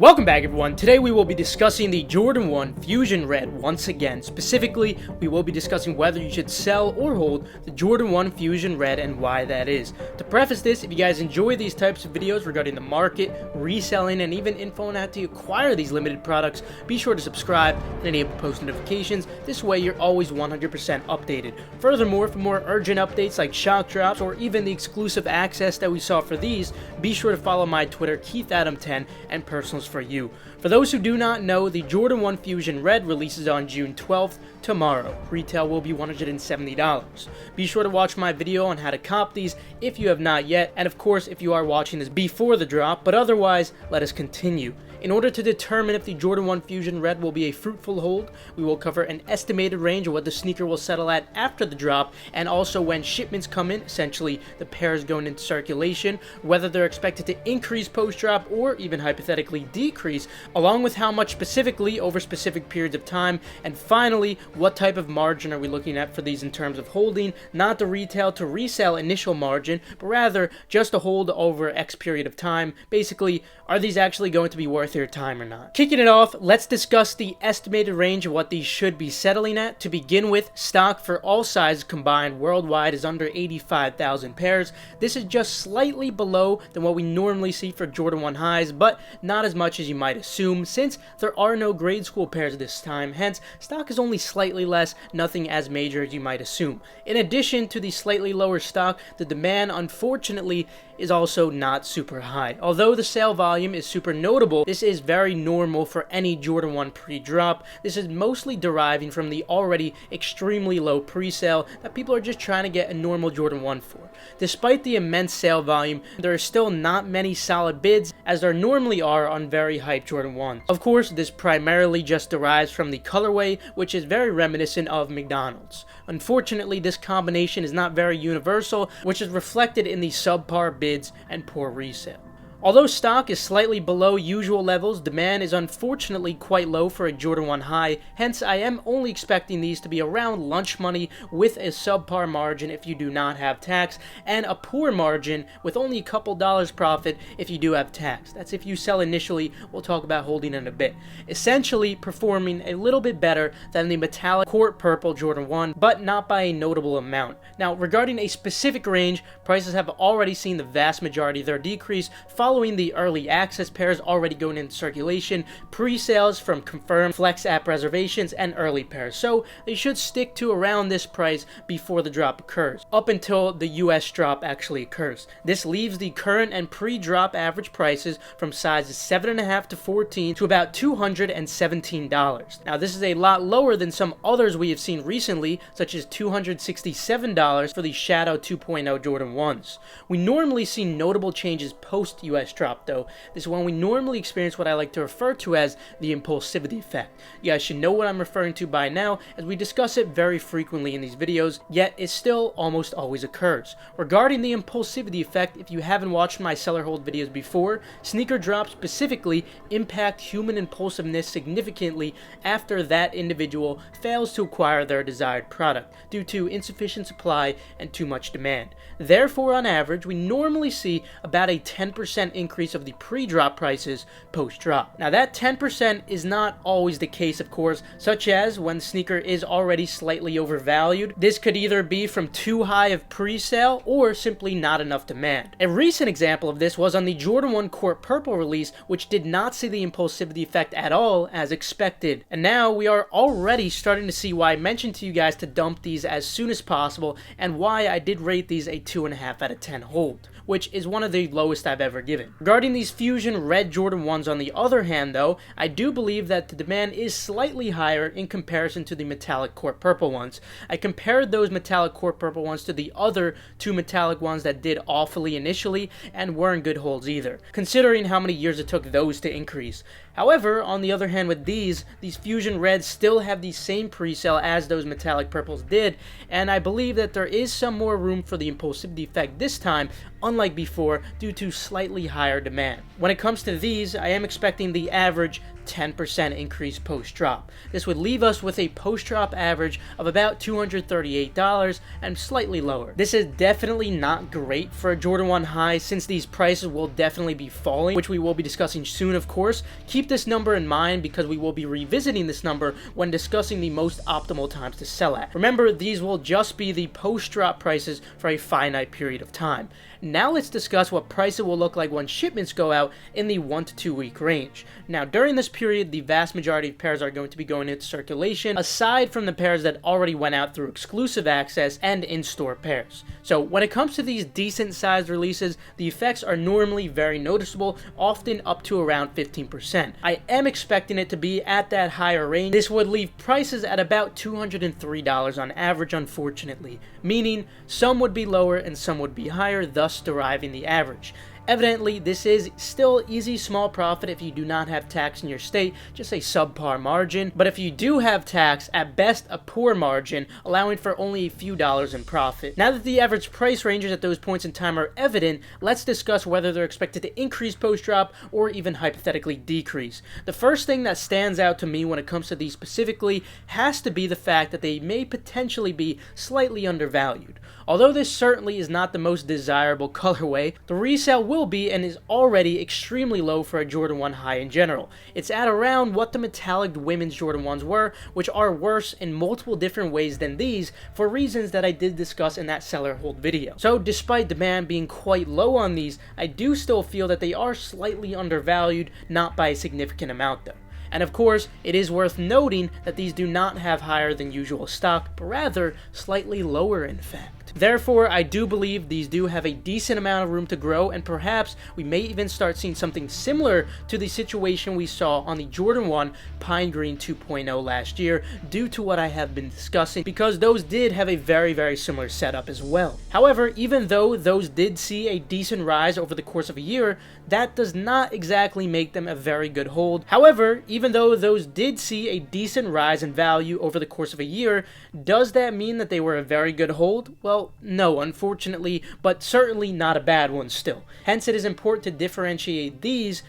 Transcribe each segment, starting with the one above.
Welcome back everyone. Today we will be discussing the Jordan 1 Fusion Red once again. Specifically, we will be discussing whether you should sell or hold the Jordan 1 Fusion Red and why that is. To preface this, if you guys enjoy these types of videos regarding the market, reselling, and even info on how to acquire these limited products, be sure to subscribe and enable post notifications. This way you're always 100% updated. Furthermore, for more urgent updates like shock drops or even the exclusive access that we saw for these, be sure to follow my Twitter, KeithAdam10, and personals for you. For those who do not know, the Jordan 1 Fusion Red releases on June 12th, tomorrow. Retail will be $170. Be sure to watch my video on how to cop these if you have not yet, and of course if you are watching this before the drop, but otherwise, let us continue. In order to determine if the Jordan 1 Fusion Red will be a fruitful hold, we will cover an estimated range of what the sneaker will settle at after the drop, and also when shipments come in, essentially the pairs going into circulation, whether they're expected to increase post-drop or even hypothetically decrease, along with how much specifically over specific periods of time, and finally, what type of margin are we looking at for these in terms of holding, not the retail to resale initial margin, but rather just a hold over X period of time. Basically, are these actually going to be worth your time or not? Kicking it off, let's discuss the estimated range of what these should be settling at. To begin with, stock for all sizes combined worldwide is under 85,000 pairs. This is just slightly below than what we normally see for Jordan 1 highs, but not as much as you might assume since there are no grade school pairs this time. Hence, stock is only slightly less, nothing as major as you might assume. In addition to the slightly lower stock, the demand unfortunately is also not super high. Although the sale volume is super notable, this is very normal for any Jordan 1 pre-drop. This is mostly deriving from the already extremely low pre-sale that people are just trying to get a normal Jordan 1 for. Despite the immense sale volume, there are still not many solid bids as there normally are on very hyped Jordan 1s. Of course, this primarily just derives from the colorway, which is very reminiscent of McDonald's. Unfortunately, this combination is not very universal, which is reflected in the subpar bids and poor resale. Although stock is slightly below usual levels, demand is unfortunately quite low for a Jordan 1 high, hence I am only expecting these to be around lunch money with a subpar margin if you do not have tax, and a poor margin with only a couple dollars profit if you do have tax. That's if you sell initially. We'll talk about holding in a bit. Essentially performing a little bit better than the metallic court purple Jordan 1, but not by a notable amount. Now, regarding a specific range, prices have already seen the vast majority of their decrease following the early access pairs already going into circulation, pre-sales from confirmed Flex app reservations, and early pairs. So they should stick to around this price before the drop occurs, up until the US drop actually occurs. This leaves the current and pre-drop average prices from sizes 7.5 to 14 to about $217. Now this is a lot lower than some others we have seen recently, such as $267 for the Shadow 2.0 Jordan 1s. We normally see notable changes post US drop though. This is when we normally experience what I like to refer to as the impulsivity effect. You guys should know what I'm referring to by now, as we discuss it very frequently in these videos, yet it still almost always occurs. Regarding the impulsivity effect, if you haven't watched my seller hold videos before, sneaker drops specifically impact human impulsiveness significantly after that individual fails to acquire their desired product due to insufficient supply and too much demand. Therefore, on average, we normally see about a 10% increase of the pre-drop prices post-drop. Now that 10% is not always the case, of course, such as when the sneaker is already slightly overvalued. This could either be from too high of pre-sale or simply not enough demand. A recent example of this was on the Jordan 1 Court Purple release, which did not see the impulsivity effect at all as expected. And now we are already starting to see why I mentioned to you guys to dump these as soon as possible, and why I did rate these a 2.5 out of 10 hold, which is one of the lowest I've ever given. Regarding these Fusion Red Jordan 1s on the other hand though, I do believe that the demand is slightly higher in comparison to the metallic court purple ones. I compared those metallic court purple ones to the other two metallic ones that did awfully initially and weren't good holds either, considering how many years it took those to increase. However, on the other hand with these Fusion Reds still have the same pre-sale as those metallic purples did, and I believe that there is some more room for the impulsivity effect this time, unlike before, due to slightly higher demand. When it comes to these, I am expecting the average 10% increase post-drop. This would leave us with a post-drop average of about $238 and slightly lower. This is definitely not great for a Jordan 1 high since these prices will definitely be falling, which we will be discussing soon, of course. Keep this number in mind because we will be revisiting this number when discussing the most optimal times to sell at. Remember, these will just be the post-drop prices for a finite period of time. Now let's discuss what prices will look like when shipments go out in the 1 to 2 week range. Now during this period, the vast majority of pairs are going to be going into circulation, aside from the pairs that already went out through exclusive access and in-store pairs. So when it comes to these decent sized releases, the effects are normally very noticeable, often up to around 15%. I am expecting it to be at that higher range. This would leave prices at about $203 on average, unfortunately, meaning some would be lower and some would be higher, thus deriving the average. Evidently, this is still easy small profit if you do not have tax in your state, just a subpar margin. But if you do have tax, at best a poor margin, allowing for only a few dollars in profit. Now that the average price ranges at those points in time are evident, let's discuss whether they're expected to increase post-drop or even hypothetically decrease. The first thing that stands out to me when it comes to these specifically has to be the fact that they may potentially be slightly undervalued. Although this certainly is not the most desirable colorway, the resale will be and is already extremely low for a Jordan 1 high in general. It's at around what the metallic women's Jordan 1s were, which are worse in multiple different ways than these for reasons that I did discuss in that seller hold video. So despite demand being quite low on these, I do still feel that they are slightly undervalued, not by a significant amount though. And of course, it is worth noting that these do not have higher than usual stock, but rather slightly lower in fact. Therefore, I do believe these do have a decent amount of room to grow, and perhaps we may even start seeing something similar to the situation we saw on the Jordan 1 Pine Green 2.0 last year, due to what I have been discussing, because those did have a very similar setup as well. However, even though those did see a decent rise over the course of a year, that does not exactly make them a very good hold. However, even though those did see a decent rise in value over the course of a year, does that mean that they were a very good hold? Well, no, unfortunately, but certainly not a bad one still. Hence, it is important to differentiate these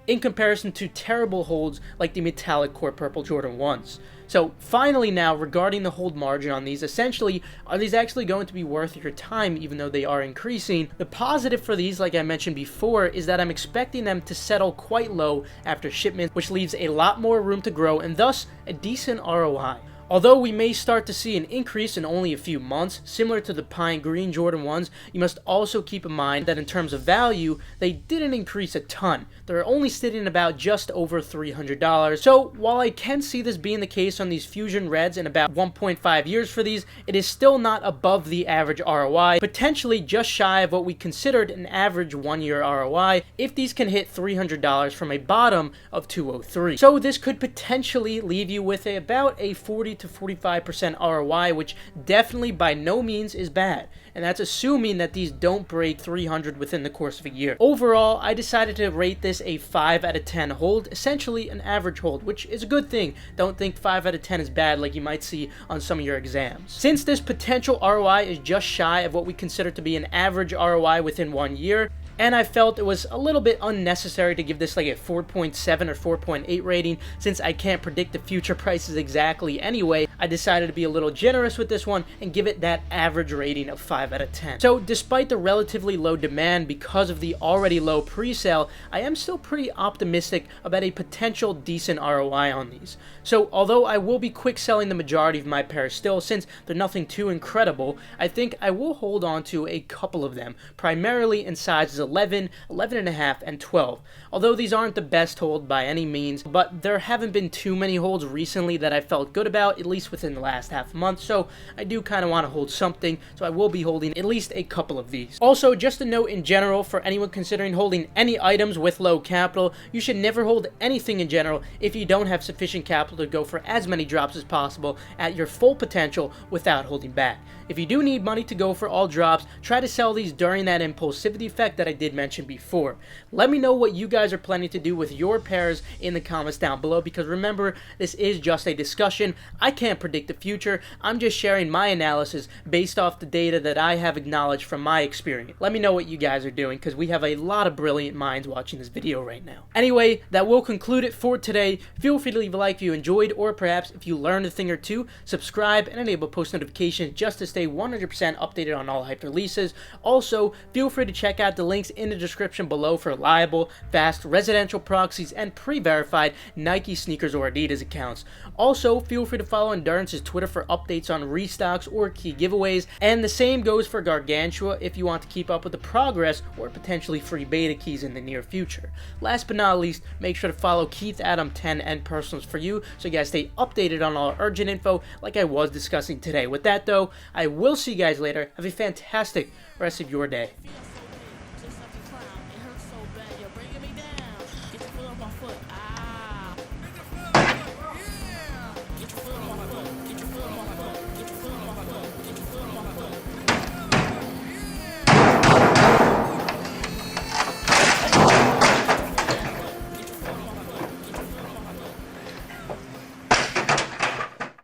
in comparison to terrible holds like the metallic core purple Jordan 1s. So finally now, regarding the hold margin on these, essentially, are these actually going to be worth your time even though they are increasing? The positive for these, like I mentioned before, is that I'm expecting them to settle quite low after shipment, which leaves a lot more room to grow and thus a decent ROI. Although we may start to see an increase in only a few months, similar to the Pine Green Jordan 1s, you must also keep in mind that in terms of value, they didn't increase a ton. They're only sitting about just over $300. So while I can see this being the case on these Fusion Reds in about 1.5 years for these, it is still not above the average ROI, potentially just shy of what we considered an average 1-year ROI if these can hit $300 from a bottom of $203. So this could potentially leave you with about a 40 to 45% ROI, which definitely by no means is bad, and that's assuming that these don't break 300 within the course of a year. Overall, I decided to rate this a 5 out of 10 hold, essentially an average hold, which is a good thing. Don't think 5 out of 10 is bad like you might see on some of your exams. Since this potential ROI is just shy of what we consider to be an average ROI within 1 year, and I felt it was a little bit unnecessary to give this like a 4.7 or 4.8 rating since I can't predict the future prices exactly anyway. I decided to be a little generous with this one and give it that average rating of 5 out of 10. So despite the relatively low demand because of the already low pre-sale, I am still pretty optimistic about a potential decent ROI on these. So although I will be quick selling the majority of my pairs still since they're nothing too incredible, I think I will hold on to a couple of them, primarily in sizes 11, 11.5, and 12. Although these aren't the best hold by any means, but there haven't been too many holds recently that I felt good about, at least within the last half month, so I do kind of want to hold something, so I will be holding at least a couple of these. Also, just a note in general for anyone considering holding any items with low capital, you should never hold anything in general if you don't have sufficient capital to go for as many drops as possible at your full potential without holding back. If you do need money to go for all drops, try to sell these during that impulsivity effect that I did mention before. Let me know what you guys are planning to do with your pairs in the comments down below, because remember, this is just a discussion. I can't predict the future. I'm just sharing my analysis based off the data that I have acknowledged from my experience. Let me know what you guys are doing, because we have a lot of brilliant minds watching this video right now. Anyway, that will conclude it for today. Feel free to leave a like if you enjoyed, or perhaps if you learned a thing or two. Subscribe and enable post notifications just to stay 100% updated on all hype releases. Also, feel free to check out the links in the description below for reliable, fast, residential proxies and pre-verified Nike sneakers or Adidas accounts. Also, feel free to follow Endurance's Twitter for updates on restocks or key giveaways, and the same goes for Gargantua if you want to keep up with the progress or potentially free beta keys in the near future. Last but not least, make sure to follow Keith Adam 10 and Personals for You so you guys stay updated on all urgent info like I was discussing today. With that though, I will see you guys later. Have a fantastic rest of your day.